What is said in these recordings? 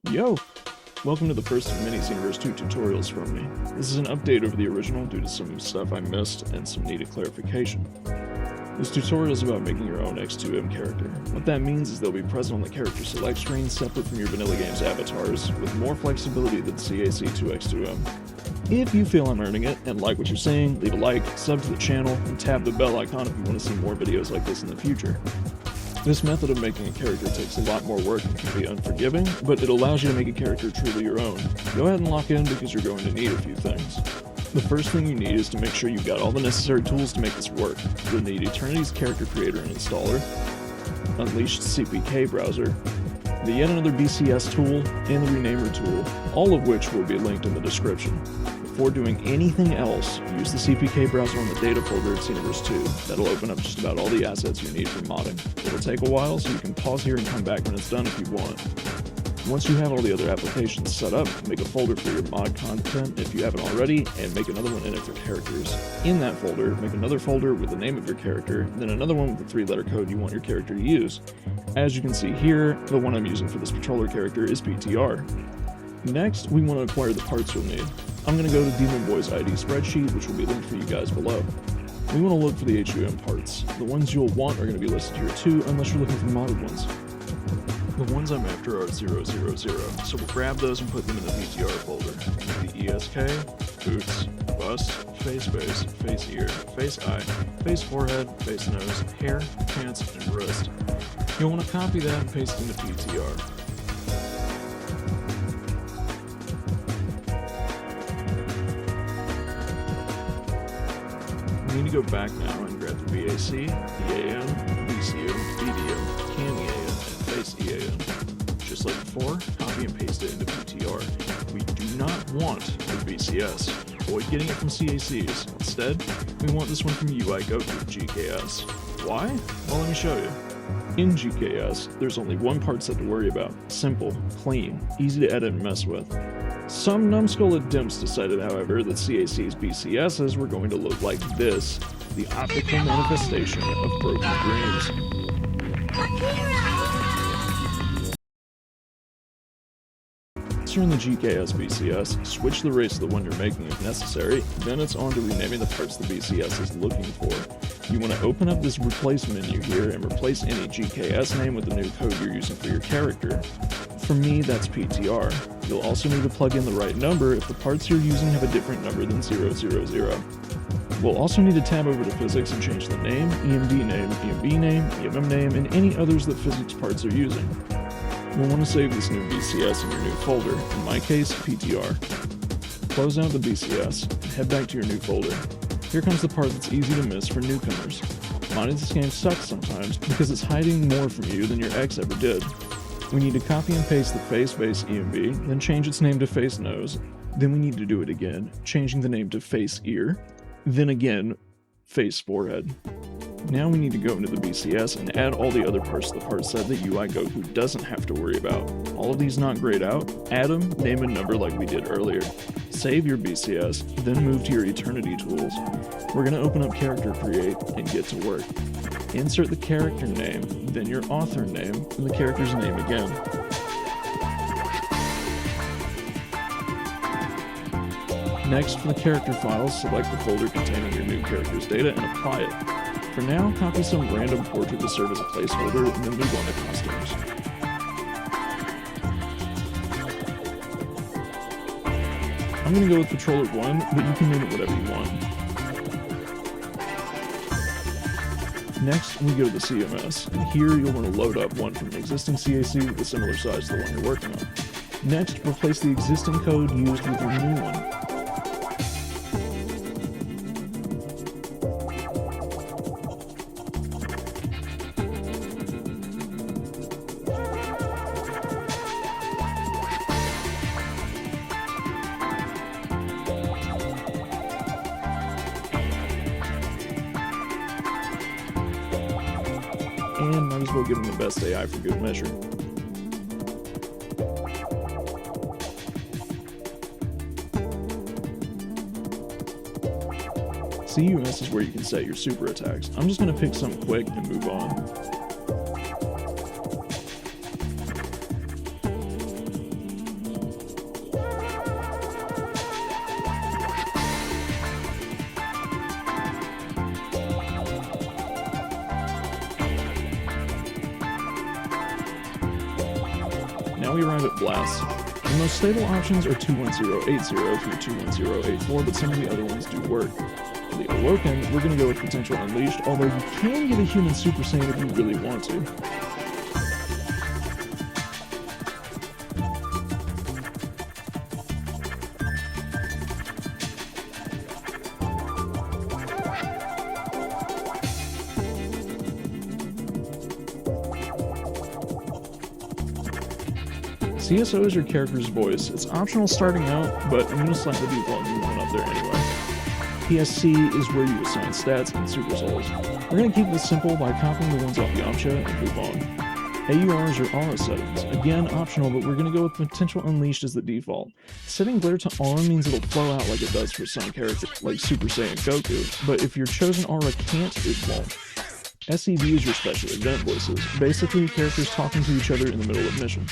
Yo! Welcome to the first of many Xenoverse 2 tutorials from me. This is an update over the original due to some stuff I missed and some needed clarification. This tutorial is about making your own X2M character. What that means is they'll be present on the character select screen separate from your vanilla game's avatars, with more flexibility than CAC2 X2M. If you feel I'm earning it and like what you're seeing, leave a like, sub to the channel, and tap the bell icon if you want to see more videos like this in the future. This method of making a character takes a lot more work and can be unforgiving, but it allows you to make a character truly your own. Go ahead and lock in because you're going to need a few things. The first thing you need is to make sure you've got all the necessary tools to make this work. You'll need Eternity's character creator and installer, Unleashed CPK browser, the yet another BCS tool, and the renamer tool, all of which will be linked in the description. Before doing anything else, use the CPK browser on the data folder of Xenoverse 2. That'll open up just about all the assets you need for modding. It'll take a while, so you can pause here and come back when it's done if you want. Once you have all the other applications set up, make a folder for your mod content if you haven't already, and make another one in it for characters. In that folder, make another folder with the name of your character, then another one with the 3-letter code you want your character to use. As you can see here, the one I'm using for this patroller character is PTR. Next, we want to acquire the parts you'll need. I'm going to go to Demon Boy's ID spreadsheet, which will be linked for you guys below. We want to look for the X2M parts. The ones you'll want are going to be listed here too, unless you're looking for modded ones. The ones I'm after are 000, so we'll grab those and put them in the PTR folder. The ESK, boots, bust, face base, face ear, face eye, face forehead, face nose, hair, pants, and wrist. You'll want to copy that and paste it into PTR. We need to go back now and grab the BAC, EAN, BCU, BDO, CAN EAN, and face EAN. Just like before, copy and paste it into PTR. We do not want the BCS. Avoid getting it from CACs. Instead, we want this one from UI Goku GKS. Why? Well, let me show you. In GKS, there's only one part set to worry about. Simple, clean, easy to edit and mess with. Some numbskull dimps decided, however, that CAC's BCSs were going to look like this, the optical manifestation of broken dreams. Once you're in the GKS BCS, switch the race to the one you're making if necessary, then it's on to renaming the parts the BCS is looking for. You want to open up this replace menu here and replace any GKS name with the new code you're using for your character. For me, that's PTR. You'll also need to plug in the right number if the parts you're using have a different number than 000. We'll also need to tab over to physics and change the name, EMD name, EMB name, EMM name, and any others that physics parts are using. We'll want to save this new BCS in your new folder, in my case, PTR. Close out the BCS, and head back to your new folder. Here comes the part that's easy to miss for newcomers. Modding this game sucks sometimes because it's hiding more from you than your ex ever did. We need to copy and paste the face base EMB, then change its name to face nose. Then we need to do it again, changing the name to face ear. Then again, face forehead. Now we need to go into the BCS and add all the other parts to the part set that UI Goku doesn't have to worry about. All of these not grayed out, add them, name and number like we did earlier. Save your BCS, then move to your Eternity tools. We're going to open up Character Create and get to work. Insert the character name, then your author name, and the character's name again. Next, for the character files, select the folder containing your new character's data and apply it. For now, copy some random portrait to serve as a placeholder, and then move on to costumes. I'm going to go with Patroller 1, but you can name it whatever you want. Next, we go to the CMS, and here you'll want to load up one from an existing CAC with a similar size to the one you're working on. Next, replace the existing code used with your new one. And might as well give them the best AI for good measure. CUS is where you can set your super attacks. I'm just going to pick some quick and move on. we arrive at blasts. The most stable options are 21080 through 21084, but some of the other ones do work. For the Awoken, we're going to go with Potential Unleashed, although you can get a human Super Saiyan if you really want to. CSO is your character's voice. It's optional starting out, but I'm going to slap the default new one up there anyway. PSC is where you assign stats and Super Souls. We're going to keep this simple by copying the ones off Yamcha and move on. AUR is your aura settings. Again, optional, but we're going to go with Potential Unleashed as the default. Setting glare to aura means it'll flow out like it does for some characters, like Super Saiyan Goku, but if your chosen aura can't, it won't. SEV is your special event voices, basically characters talking to each other in the middle of mission.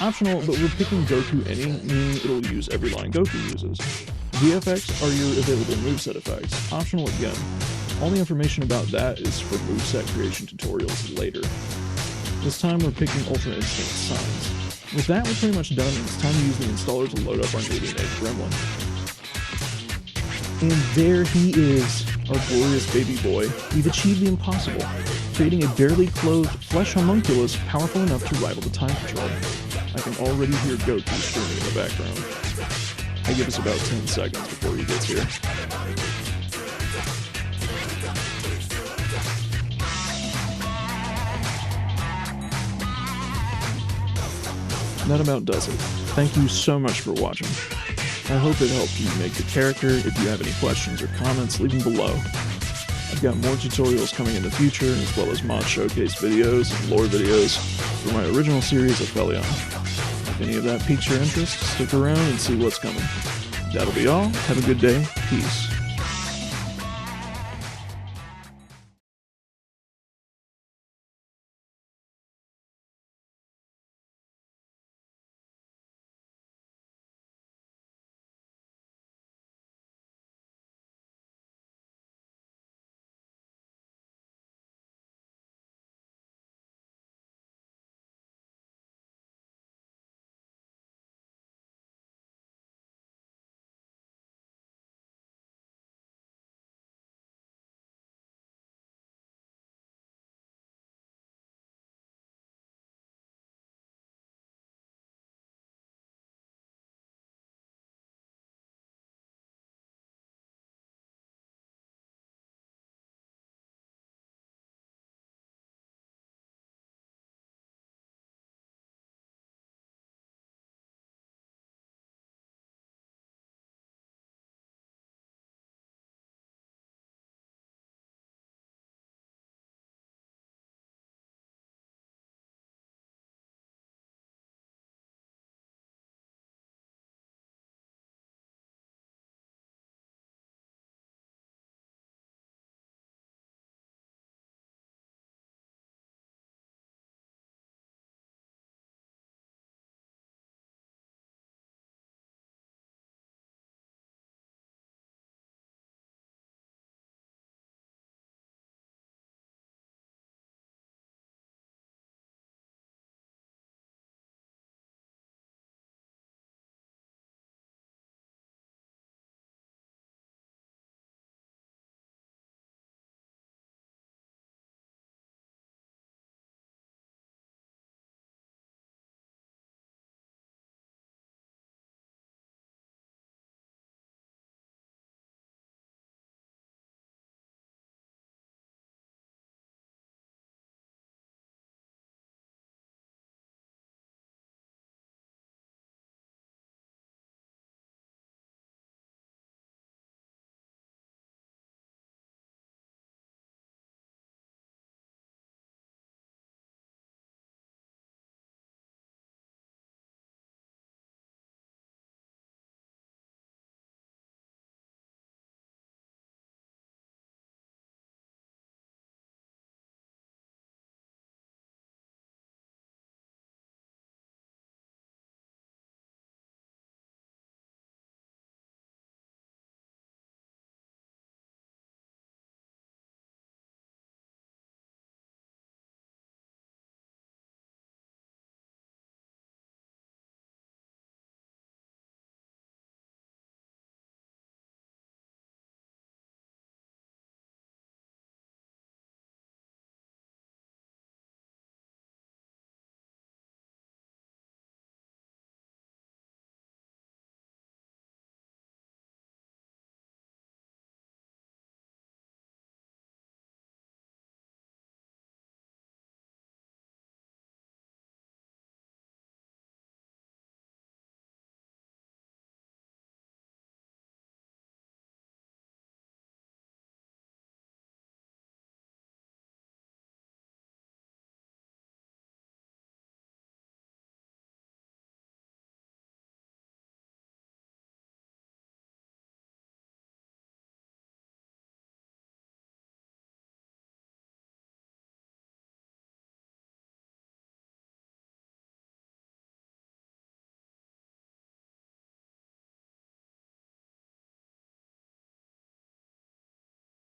Optional, but we're picking Goku any, meaning it'll use every line Goku uses. VFX are your available moveset effects. Optional again. All the information about that is for moveset creation tutorials later. This time we're picking Ultra Instinct Signs. With that, we're pretty much done, and it's time to use the installer to load up our newly made gremlin. And there he is, our glorious baby boy. We've achieved the impossible, creating a barely clothed flesh homunculus powerful enough to rival the Time Patrol. I can already hear Goku screaming in the background. I give us about 10 seconds before he gets here. That about does it. Thank you so much for watching. I hope it helped you make the character. If you have any questions or comments, leave them below. I've got more tutorials coming in the future, as well as mod showcase videos and lore videos for my original series of Felion. If any of that piques your interest, stick around and see what's coming. That'll be all. Have a good day. Peace.